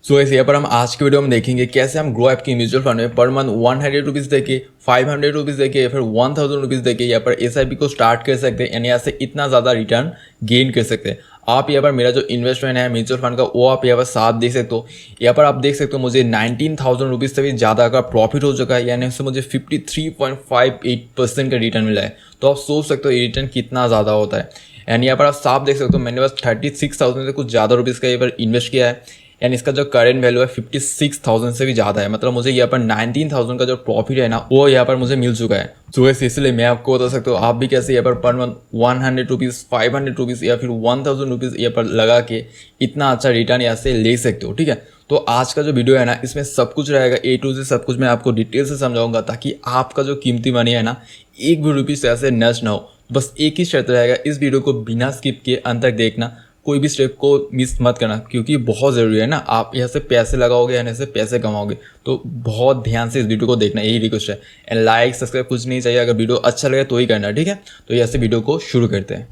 सो इस यहाँ पर हम आज की वीडियो में देखेंगे कैसे हम ग्रो ऐप की म्यूचुअल फंड में पर मंथ 100 रुपीज़ देके 500 रुपीज़ देके या फिर 1000 रुपीज़ देके यहाँ पर SIP को स्टार्ट कर सकते हैं, यानी यहाँ से इतना ज़्यादा रिटर्न गेन कर सकते हैं। आप यहाँ पर मेरा जो इन्वेस्टमेंट है म्यूचुअल फंड का वो आप यहाँ पर साथ देख सकते हो। यहाँ पर आप देख सकते हो मुझे 19,000 रुपीज़ से भी ज़्यादा का प्रॉफिट हो चुका है, यानी उससे मुझे 53.58% का रिटर्न मिला है। तो आप सोच सकते हो ये रिटर्न कितना ज़्यादा होता है। एंड यहाँ पर आप साफ देख सकते हो मैंने बस 36,000 से कुछ ज़्यादा रुपीज़ का यहाँ पर इन्वेस्ट किया है, एंड इसका जो करेंट वैल्यू है 56,000 से भी ज़्यादा है। मतलब मुझे यहाँ पर 19,000 का जो प्रॉफिट है ना वो यहाँ पर मुझे मिल चुका है। तो इसलिए मैं आपको बता सकता हूँ आप भी कैसे यहाँ पर मंथ 100 रुपीज़ 500 रुपीज़ या फिर 1000 रुपीज़ यहाँ पर लगा के इतना अच्छा रिटर्न यहाँ से ले सकते हो। ठीक है, तो आज का जो वीडियो है ना इसमें सब कुछ रहेगा, A to Z सब कुछ मैं आपको डिटेल से समझाऊंगा, ताकि आपका जो कीमती मनी है ना एक भी रुपीज़ ऐसे नष्ट ना हो। बस एक ही शर्त रहेगा, इस वीडियो को बिना स्किप किए अंत तक देखना, कोई भी स्टेप को मिस मत करना, क्योंकि बहुत ज़रूरी है ना। आप यहाँ से पैसे लगाओगे यहाँ से पैसे कमाओगे, तो बहुत ध्यान से इस वीडियो को देखना, यही रिक्वेस्ट है। एंड लाइक सब्सक्राइब कुछ नहीं चाहिए, अगर वीडियो अच्छा लगे तो ही करना। ठीक है, तो यहाँ से वीडियो को शुरू करते हैं।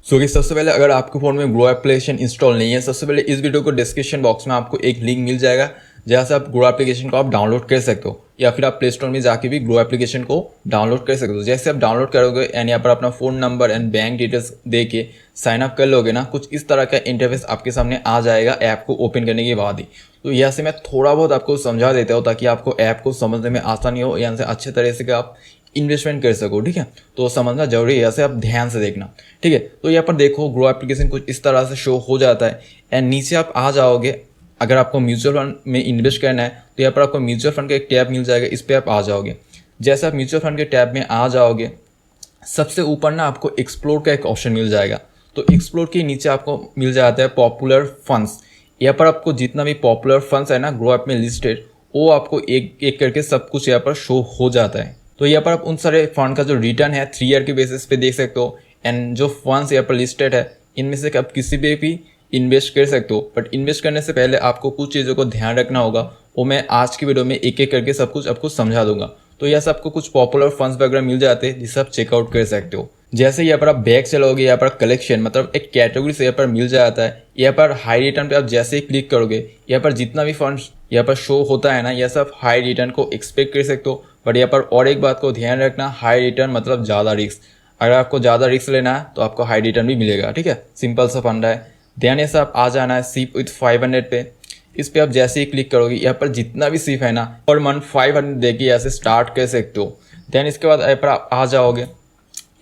सबसे पहले अगर आपके फ़ोन में ग्रो एप्लीकेशन इंस्टॉल नहीं है, सबसे पहले इस वीडियो को डिस्क्रिप्शन बॉक्स में आपको एक लिंक मिल जाएगा जहाँ से आप ग्रो एप्लीकेशन को आप डाउनलोड कर सकते हो, या फिर आप प्ले स्टोर में जाके भी ग्रो एप्लीकेशन को डाउनलोड कर सकते हो। जैसे आप डाउनलोड करोगे एंड यहाँ पर अपना phone number and bank details दे के साइन अप कर लोगे ना, कुछ इस तरह का इंटरफेस आपके सामने आ जाएगा ऐप को ओपन करने के बाद ही। तो यहाँ से मैं थोड़ा बहुत आपको समझा देता हूँ ताकि आपको ऐप को समझने में आसानी हो, यहाँ से अच्छे तरह से आप इन्वेस्टमेंट कर सको। ठीक है, तो समझना जरूरी है, यहाँ से आप ध्यान से देखना। ठीक है, तो यहाँ पर देखो ग्रो एप्लीकेशन कुछ इस तरह से शो हो जाता है एंड नीचे आप आ जाओगे। अगर आपको म्यूचुअल फंड में इन्वेस्ट करना है तो यहाँ पर आपको म्यूचुअल फंड का एक टैब मिल जाएगा, इस पर आप आ जाओगे। जैसे आप म्यूचुअल फंड के टैब में आ जाओगे, सबसे ऊपर ना आपको एक्सप्लोर का एक ऑप्शन मिल जाएगा। तो एक्सप्लोर के नीचे आपको मिल जाता है पॉपुलर फंड्स। यहाँ पर आपको जितना भी पॉपुलर फंड्स है ना ग्रो ऐप में लिस्टेड, वो आपको एक एक करके सब कुछ यहाँ पर शो हो जाता है। तो यहाँ पर आप उन सारे फंड का जो रिटर्न है 3 ईयर के बेसिस पे देख सकते हो, एंड जो फंड्स यहाँ पर लिस्टेड है इनमें से आप किसी पे भी इन्वेस्ट कर सकते हो। बट इन्वेस्ट करने से पहले आपको कुछ चीज़ों को ध्यान रखना होगा, वो मैं आज की वीडियो में एक एक करके सब कुछ आपको समझा दूंगा। तो यहाँ से आपको कुछ पॉपुलर फंड्स वगैरह मिल जाते हैं जिसे आप चेकआउट कर सकते हो। जैसे यहाँ पर आप बैक चलोगे, यहाँ पर कलेक्शन मतलब एक कैटेगरी से यहाँ पर मिल जाता है। यहाँ पर हाई रिटर्न पे आप जैसे ही क्लिक करोगे, यहाँ पर जितना भी फंड यहाँ पर शो होता है ना, यह सब हाई रिटर्न को एक्सपेक्ट कर सकते हो। बट यहाँ पर और एक बात को ध्यान रखना, हाई रिटर्न मतलब ज़्यादा रिस्क। अगर आपको ज़्यादा रिस्क लेना है तो आपको हाई रिटर्न भी मिलेगा। ठीक है, सिंपल सा फंडा है। ध्यान ऐसा आप आ जाना है सिप विथ 500 पे। इस पे आप जैसे ही क्लिक करोगे, यहाँ पर जितना भी सिप है ना पर मंथ 500 देके यहाँ से स्टार्ट कर सकते हो। देन इसके बाद यहाँ पर आप आ जाओगे,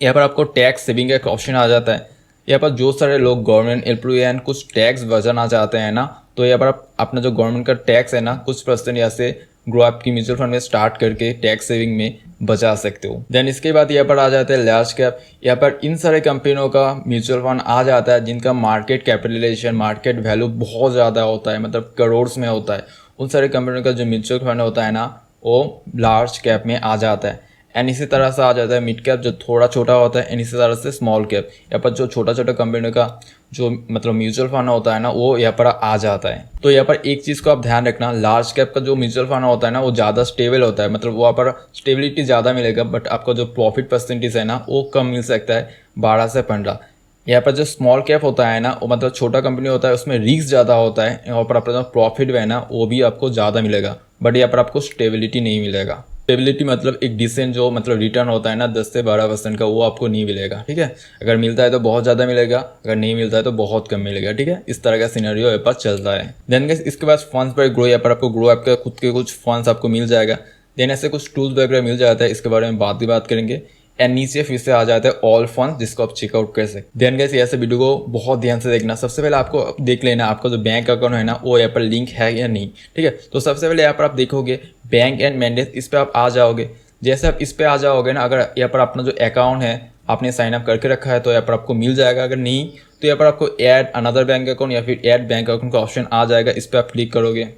यहाँ पर आपको टैक्स सेविंग का एक ऑप्शन आ जाता है। यहाँ पर जो सारे लोग गवर्नमेंट एम्प्लॉय एंड कुछ टैक्स बचाना चाहते हैं ना, तो यहाँ पर आप अपना जो गवर्नमेंट का टैक्स है ना कुछ % यहाँ से ग्रो ऐप की म्यूचुअल फंड में स्टार्ट करके टैक्स सेविंग में बचा सकते हो। देन इसके बाद यहाँ पर आ जाता है लार्ज कैप। यहाँ पर इन सारे कंपनियों का म्यूचुअल फंड आ जाता है जिनका मार्केट कैपिटलाइजेशन मार्केट वैल्यू बहुत ज़्यादा होता है, मतलब करोड़ में होता है। उन सारे कंपनियों का जो म्यूचुअल फंड होता है ना वो लार्ज कैप में आ जाता है। एंड इसी तरह से आ जाता है मिड कैप जो थोड़ा छोटा होता है, एंड इसी तरह से स्मॉल कैप। यहाँ पर जो छोटा छोटा कंपनियों का जो मतलब म्यूचुअल फंड होता है ना वो यहाँ पर आ जाता है। तो यहाँ पर एक चीज़ को आप ध्यान रखना, लार्ज कैप का जो म्यूचुअल फंड होता है ना वो ज़्यादा स्टेबल होता है, मतलब वहाँ पर स्टेबिलिटी ज़्यादा मिलेगा, बट आपका जो प्रॉफिट % है ना वो कम मिल सकता है, 12 से 15। यहाँ पर जो स्मॉल कैप होता है ना वो मतलब छोटा कंपनी होता है, उसमें रिस्क ज़्यादा होता है, यहाँ पर आपका जो प्रॉफिट है ना वो भी आपको ज़्यादा मिलेगा, बट यहाँ पर आपको स्टेबिलिटी नहीं मिलेगा। स्टेबिलिटी मतलब एक डिसेंट जो मतलब रिटर्न होता है ना 10 से 12% का, वो आपको नहीं मिलेगा। ठीक है, अगर मिलता है तो बहुत ज़्यादा मिलेगा, अगर नहीं मिलता है तो बहुत कम मिलेगा। ठीक है, इस तरह का सिनेरियो यहाँ पर चलता है। देन इसके बाद फंड्स पर ग्रो, यहाँ पर आपको ग्रो ऐप का खुद के कुछ फंड्स आपको मिल जाएगा। देन ऐसे कुछ टूल्स वगैरह मिल जाता है, इसके बारे में बात करेंगे। एंड नीचे फिर से आ जाता है ऑल फंड्स जिसको आप चेकआउट कर सकते। देन गाइस ऐसे वीडियो को बहुत ध्यान से देखना। सबसे पहले आपको देख लेना आपका जो बैंक अकाउंट है ना वो यहाँ पर लिंक है या नहीं। ठीक है, तो सबसे पहले यहाँ पर आप देखोगे बैंक एंड मैंडेट, इस पर आप आ जाओगे। जैसे आप इस पर आ जाओगे ना, अगर यहाँ पर अपना जो अकाउंट है आपने साइन अप करके रखा है तो यहाँ पर आपको मिल जाएगा, अगर नहीं तो यहाँ पर आपको ऐड अनदर बैंक अकाउंट या फिर ऐड बैंक अकाउंट का ऑप्शन आ जाएगा, इस पर आप क्लिक करोगे।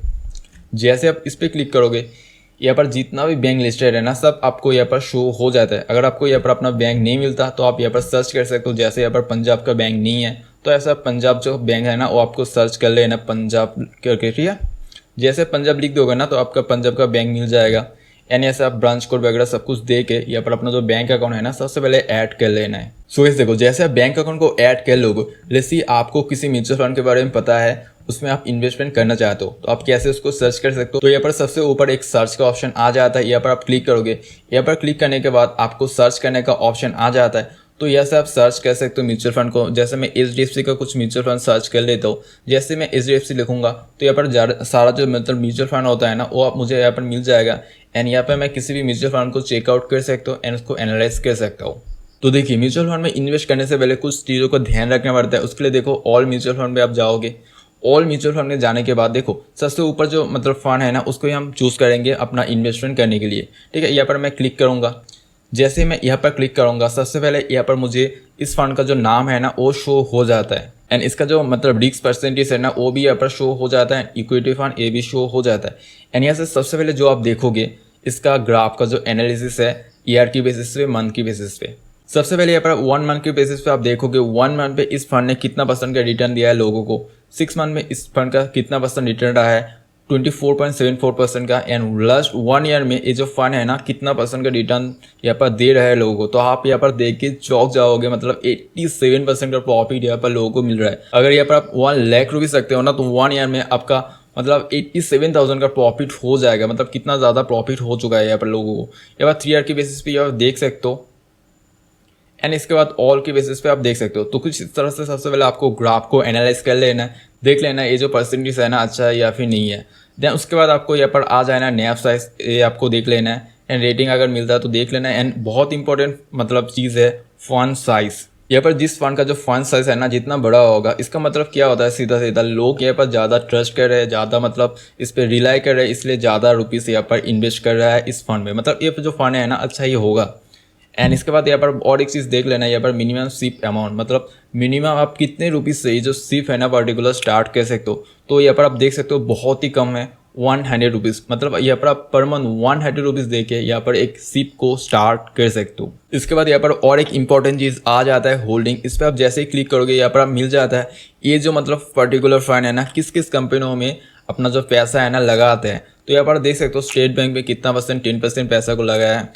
जैसे आप इस पर क्लिक करोगे, यहाँ पर जितना भी बैंक लिस्टेड है ना सब आपको यहाँ पर शो हो जाता है। अगर आपको यहाँ पर अपना बैंक नहीं मिलता तो आप यहाँ पर सर्च कर सकते हो। जैसे यहाँ पर पंजाब का बैंक नहीं है तो ऐसा पंजाब जो बैंक है ना वो आपको सर्च कर लेना पंजाब करके। ठीक है, जैसे पंजाब लिख दोगे ना तो आपका पंजाब का बैंक मिल जाएगा। एंड ऐसे आप ब्रांच कोड वगैरह सब कुछ दे के यहाँ पर अपना जो बैंक अकाउंट है ना सबसे पहले ऐड कर लेना है। सो इस देखो जैसे आप बैंक अकाउंट को ऐड कर लोगे, जैसे आपको किसी म्यूचुअल फंड के बारे में पता है उसमें आप इन्वेस्टमेंट करना चाहते हो तो आप कैसे उसको सर्च कर सकते हो। तो यहाँ पर सबसे ऊपर एक सर्च का ऑप्शन आ जाता है, यहाँ पर आप क्लिक करोगे। यहाँ पर क्लिक करने के बाद आपको सर्च करने का ऑप्शन आ जाता है। तो यहाँ से आप सर्च कर सकते हो म्यूचुअल फंड को। जैसे मैं HDFC का कुछ म्यूचुअल फंड सर्च कर लेता हूँ। जैसे मैं HDFC लिखूंगा तो यहाँ पर सारा जो मतलब म्यूचुअल फंड होता है ना वो आप मुझे यहाँ पर मिल जाएगा। एंड यहाँ पर मैं किसी भी म्यूचुअल फंड को चेकआउट कर सकता हूँ एंड उसको एनालाइज कर सकता हूँ। तो देखिए, म्यूचुअल फंड में इन्वेस्ट करने से पहले कुछ चीज़ों को ध्यान रखना पड़ता है। उसके लिए देखो, ऑल म्यूचुअल फंड में आप जाओगे। ऑल म्यूचुअल फंड में जाने के बाद देखो सबसे ऊपर जो मतलब फंड है ना उसको ही हम चूज़ करेंगे अपना इन्वेस्टमेंट करने के लिए। ठीक है, यहाँ पर मैं क्लिक करूँगा। जैसे मैं यहाँ पर क्लिक करूँगा सबसे पहले यहाँ पर मुझे इस फंड का जो नाम है ना वो शो हो जाता है एंड इसका जो मतलब रिस्क परसेंटेज है ना वो भी यहाँ पर शो हो जाता है। इक्विटी फंड ये भी शो हो जाता है। एंड यहाँ से सबसे पहले जो आप देखोगे इसका ग्राफ का जो एनालिसिस है ईयर की बेसिस पे, मंथ की बेसिस पे। सबसे पहले यहाँ पर 1 मंथ के बेसिस पे आप देखोगे 1 मंथ पे इस फंड ने कितना परसेंट का रिटर्न दिया है लोगों को। 6 मंथ में इस फंड का कितना परसेंट रिटर्न रहा है, 24.74% का। एंड लास्ट 1 ईयर में ये जो फंड है ना कितना परसेंट का रिटर्न यहाँ पर दे रहा है लोगों को। तो आप यहाँ पर देख के चौंक जाओगे, मतलब 87% का प्रॉफिट यहाँ पर लोगों को मिल रहा है। अगर यहाँ पर आप 1 लाख रुपीज रखते हो ना तो 1 ईयर में आपका मतलब 87,000 का प्रॉफिट हो जाएगा। मतलब कितना ज़्यादा प्रॉफिट हो चुका है यहाँ पर लोगों को। यहाँ पर 3 ईयर के बेसिस पे आप देख सकते हो एंड इसके बाद ऑल के बेसिस पे आप देख सकते हो। तो कुछ इस तरह से सबसे पहले आपको ग्राफ को एनालाइज कर लेना है, देख लेना है ये जो परसेंटेज है ना अच्छा है या फिर नहीं है। देन उसके बाद आपको यहाँ पर आ जाना है नैव साइज, ये आपको देख लेना है एंड रेटिंग अगर मिलता है तो देख लेना है। एंड बहुत इंपॉर्टेंट मतलब चीज़ है फंड साइज। यहाँ पर जिस फंड का जो फंड साइज है ना जितना बड़ा होगा इसका मतलब क्या होता है, सीधा सीधा लोग यहाँ पर ज़्यादा ट्रस्ट कर रहे हैं, ज़्यादा मतलब इस पर रिलाई कर रहे हैं, इसलिए ज़्यादा रुपीज़ यहाँ पर इन्वेस्ट कर रहा है इस फंड में। मतलब ये जो फंड है ना अच्छा ही होगा। एंड इसके बाद यहाँ पर और एक चीज़ देख लेना है, यहाँ पर मिनिमम सिप अमाउंट, मतलब मिनिमम आप कितने रुपीज़ से ये जो सिप है ना पर्टिकुलर स्टार्ट कर सकते हो। तो यहाँ पर आप देख सकते हो बहुत ही कम है 100 रुपीज़। मतलब यहाँ पर आप पर मंथ 100 रुपीज़ दे के यहाँ पर एक सिप को स्टार्ट कर सकते हो। इसके बाद यहाँ पर और एक इंपॉर्टेंट चीज़ आ जाता है होल्डिंग। इस पर आप जैसे ही क्लिक करोगे यहाँ पर आप मिल जाता है ये जो मतलब पर्टिकुलर फंड है ना किस किस कंपनियों में अपना जो पैसा है ना लगाते हैं। तो यहाँ पर देख सकते हो स्टेट बैंक में कितना परसेंट 10% पैसा को लगाया है,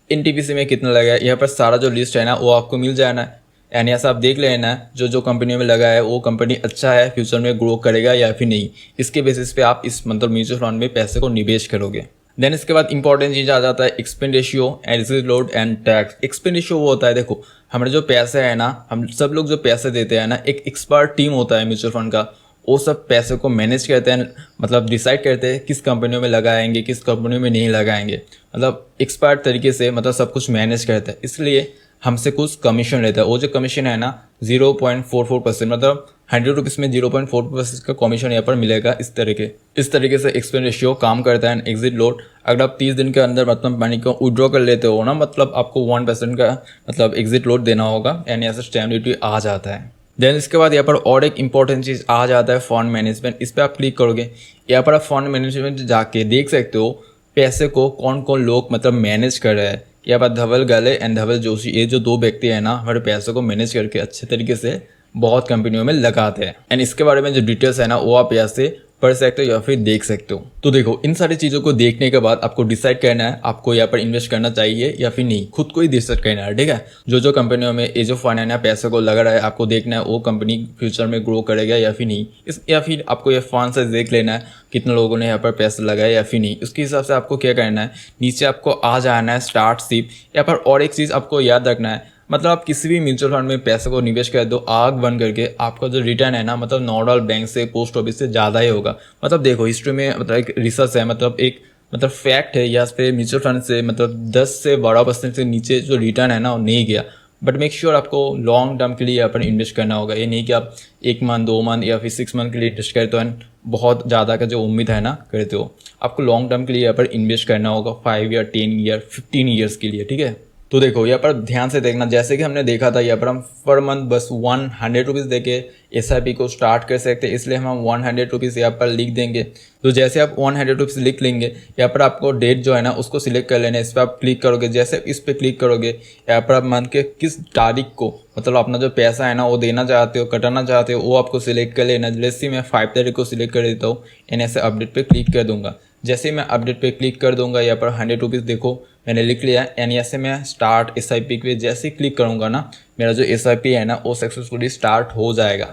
NTPC में कितना लगा है। यहाँ पर सारा जो लिस्ट है ना वो आपको मिल जाना है एंड यहाँ से आप देख लेना है जो कंपनियों में लगा है वो कंपनी अच्छा है, फ्यूचर में ग्रो करेगा या फिर नहीं। इसके बेसिस पे आप इस मतलब म्यूचुअल फंड में पैसे को निवेश करोगे। देन इसके बाद इंपॉर्टेंट चीज़ आ जाता है expense ratio, exit load and tax. Expense ratio वो होता है, देखो हमारे जो पैसे है ना, हम सब लोग जो पैसे देते हैं ना, एक एक्सपर्ट टीम होता है म्यूचुअल फंड का, वो सब पैसे को मैनेज करते हैं, मतलब डिसाइड करते हैं किस कंपनियों में लगाएंगे किस कंपनियों में नहीं लगाएंगे। मतलब एक्सपर्ट तरीके से मतलब सब कुछ मैनेज करते हैं, इसलिए हमसे कुछ कमीशन रहता है। वो जो कमीशन है ना 0.44%, मतलब 100 रुपीज़ में 0.44% का कमीशन यहाँ पर मिलेगा। इस तरीके से एक्सपेंस रेशियो काम करता है। एग्जिट लोड, अगर आप 30 दिन के अंदर मतलब मनी को विड्रॉ कर लेते हो ना, मतलब आपको 1% का मतलब एग्जिट लोड देना होगा एंड यहाँ से स्टैम्प ड्यूटी आ जाता है। देन इसके बाद यहाँ पर और एक इंपॉर्टेंट चीज़ आ जाता है फंड मैनेजमेंट। इस पर आप क्लिक करोगे, यहाँ पर आप फंड मैनेजमेंट जाके देख सकते हो पैसे को कौन कौन लोग मतलब मैनेज कर रहे हैं। यहाँ पर धवल गले एंड धवल जोशी, ये जो 2 व्यक्ति है ना हमारे पैसे को मैनेज करके अच्छे तरीके से बहुत कंपनियों में लगाते हैं। एंड इसके बारे में जो डिटेल्स है ना वो आप यहाँ से पढ़ सकते हो या फिर देख सकते हो। तो देखो इन सारी चीज़ों को देखने के बाद आपको डिसाइड करना है आपको यहाँ पर इन्वेस्ट करना चाहिए या फिर नहीं, खुद को ही डिसाइड करना है। ठीक है, जो कंपनियों में ये जो फंड है ना पैसे को लगा रहा है, आपको देखना है वो कंपनी फ्यूचर में ग्रो करेगा या फिर नहीं। या फिर आपको ये फंड से देख लेना है कितने लोगों ने यहाँ पर पैसे लगाया या फिर नहीं। उसके हिसाब से आपको क्या करना है, नीचे आपको आ जाना है स्टार्ट सिप। यहाँ पर और एक चीज़ आपको याद रखना है, मतलब आप किसी भी म्यूचुअल फंड में पैसे को निवेश कर दो आग बंद करके, आपका जो रिटर्न है ना मतलब नॉर्मल बैंक से पोस्ट ऑफिस से ज़्यादा ही होगा। मतलब देखो हिस्ट्री में मतलब एक रिसर्च है, मतलब एक मतलब फैक्ट है, यहाँ पे म्यूचुअल फंड से मतलब 10 से 12% से नीचे जो रिटर्न है ना वो नहीं गया। बट मेक श्योर आपको लॉन्ग टर्म के लिए अपन इन्वेस्ट करना होगा। ये नहीं कि आप 1 मंथ 2 मंथ या फिर 6 मंथ के लिए इन्वेस्ट करते हो बहुत ज़्यादा का जो उम्मीद है ना करते हो। आपको लॉन्ग टर्म के लिए यहाँ पर इन्वेस्ट करना होगा 5 ईयर 10 ईयर 15 ईयर्स के लिए। ठीक है, तो देखो यहाँ पर ध्यान से देखना, जैसे कि हमने देखा था यहाँ पर हम पर मंथ बस 100 रुपीज़ देके SIP को स्टार्ट कर सकते हैं, इसलिए हम 100 रुपीज़ यहाँ पर लिख देंगे। तो जैसे आप 100 रुपीज़ लिख लेंगे, यहाँ पर आपको डेट जो है ना उसको सिलेक्ट कर लेना है। इस पर आप क्लिक करोगे, जैसे इस पर क्लिक करोगे यहाँ पर आप मंथ के किस तारीख को मतलब अपना जो पैसा है ना वो देना चाहते हो कटाना चाहते हो वो आपको सिलेक्ट कर लेना। जैसे मैं 5 तारीख को सिलेक्ट कर देता हूँ एंड ऐसे अपडेट पे क्लिक कर दूंगा। जैसे मैं अपडेट पे क्लिक कर दूंगा यहाँ पर 100 रुपीज़ देखो मैंने लिख लिया एंड ऐसे मैं स्टार्ट SIP पे जैसे क्लिक करूँगा ना मेरा जो SIP है ना वो सक्सेसफुली स्टार्ट हो जाएगा।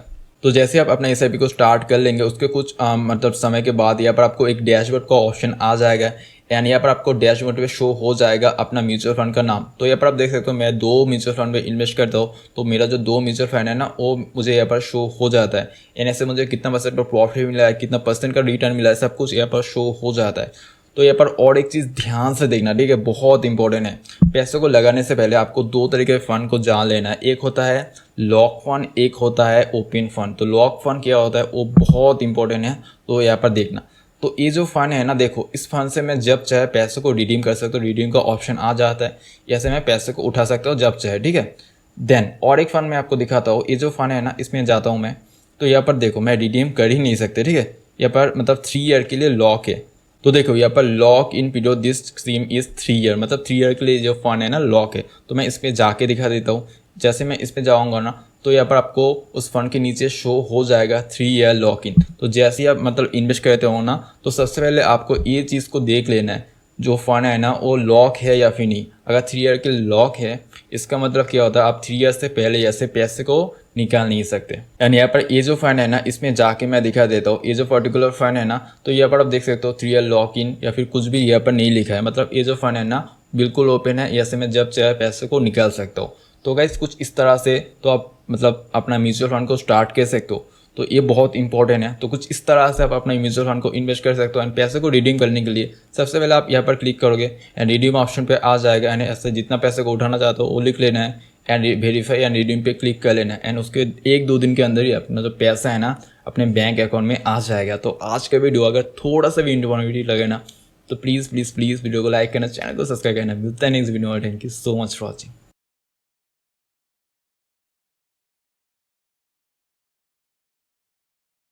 तो जैसे आप अपना एसआईपी को स्टार्ट कर लेंगे उसके कुछ मतलब समय के बाद यहाँ पर आपको एक डैशबोर्ड का ऑप्शन आ जाएगा एंड यहाँ पर आपको डैशबोर्ड पे शो हो जाएगा अपना म्यूचुअल फंड का नाम। तो यहाँ पर आप देख सकते हो मैं 2 म्यूचुअल फंड में इन्वेस्ट करता हूँ, तो मेरा जो 2 म्यूचुअल फंड है ना वो मुझे यहाँ पर शो हो जाता है एंड ऐसे मुझे कितना परसेंट का प्रॉफिट मिला है, कितना परसेंट का रिटर्न मिला है, सब कुछ यहाँ पर शो हो जाता है। तो यहाँ पर और एक चीज़ ध्यान से देखना, ठीक है, बहुत इंपॉर्टेंट है। पैसों को लगाने से पहले आपको 2 तरीके के फंड को जान लेना है। एक होता है लॉक फंड, एक होता है ओपन फंड। तो लॉक फंड क्या होता है वो बहुत इंपॉर्टेंट है, तो यहाँ पर देखना। तो ये जो फंड है ना, देखो इस फंड से मैं जब चाहे पैसों को रिडीम कर सकता हूँ, रिडीम का ऑप्शन आ जाता है, ऐसे मैं पैसे को उठा सकता हूँ जब चाहे, ठीक है। देन और एक फंड मैं आपको दिखाता हूँ। ये जो फंड है ना इसमें जाता हूँ मैं, तो यहाँ पर देखो मैं रिडीम कर ही नहीं सकते, ठीक है। यहाँ पर मतलब 3 ईयर के लिए लॉक है। तो देखो यहाँ पर lock in period this scheme is 3 year, मतलब 3 ईयर के लिए जो फंड है ना लॉक है। तो मैं इस पर जाके दिखा देता हूँ। जैसे मैं इस पर जाऊँगा ना तो यहाँ पर आपको उस फंड के नीचे शो हो जाएगा 3 ईयर लॉक इन। तो जैसे ही आप मतलब इन्वेस्ट करते हो ना तो सबसे पहले आपको ये चीज़ को देख लेना है जो फंड है ना वो लॉक है या फिर नहीं। अगर 3 ईयर के लॉक है इसका मतलब क्या होता है, आप 3 ईयर से पहले ऐसे पैसे को निकाल नहीं सकते। एंड यहाँ पर ये जो फंड है ना इसमें जाके मैं दिखा देता हूँ। ये जो पर्टिकुलर फंड है ना तो यहाँ पर आप देख सकते हो 3 ईयर लॉक इन या फिर कुछ भी यहाँ पर नहीं लिखा है, मतलब ये जो फंड है ना बिल्कुल ओपन है, ऐसे मैं जब चाहे पैसे को निकाल सकता हूँ। तो गाइस कुछ इस तरह से तो आप मतलब अपना म्यूचुअल फंड को स्टार्ट कर सकते हो। तो ये बहुत इंपॉर्टेंट है। तो कुछ इस तरह से आप अपना म्यूचुअल फंड को इन्वेस्ट कर सकते हो। एंड पैसे को रिडीम करने के लिए सबसे पहले आप यहाँ पर क्लिक करोगे एंड रिडीम ऑप्शन पे आ जाएगा एंड ऐसे जितना पैसे को उठाना चाहते हो वो लिख लेना है एंड वेरीफाई एंड रिडीम पे क्लिक कर लेना है एंड उसके 1-2 दिन के अंदर ही अपना जो पैसा है ना अपने बैंक अकाउंट में आ जाएगा। तो आज का वीडियो अगर थोड़ा सा भी इन्फॉर्मेटिव लगे ना तो प्लीज़ वीडियो को लाइक करना, चैनल को सब्सक्राइब करना। मिलता है नेक्स्ट वीडियो में। Thank you so much for watching.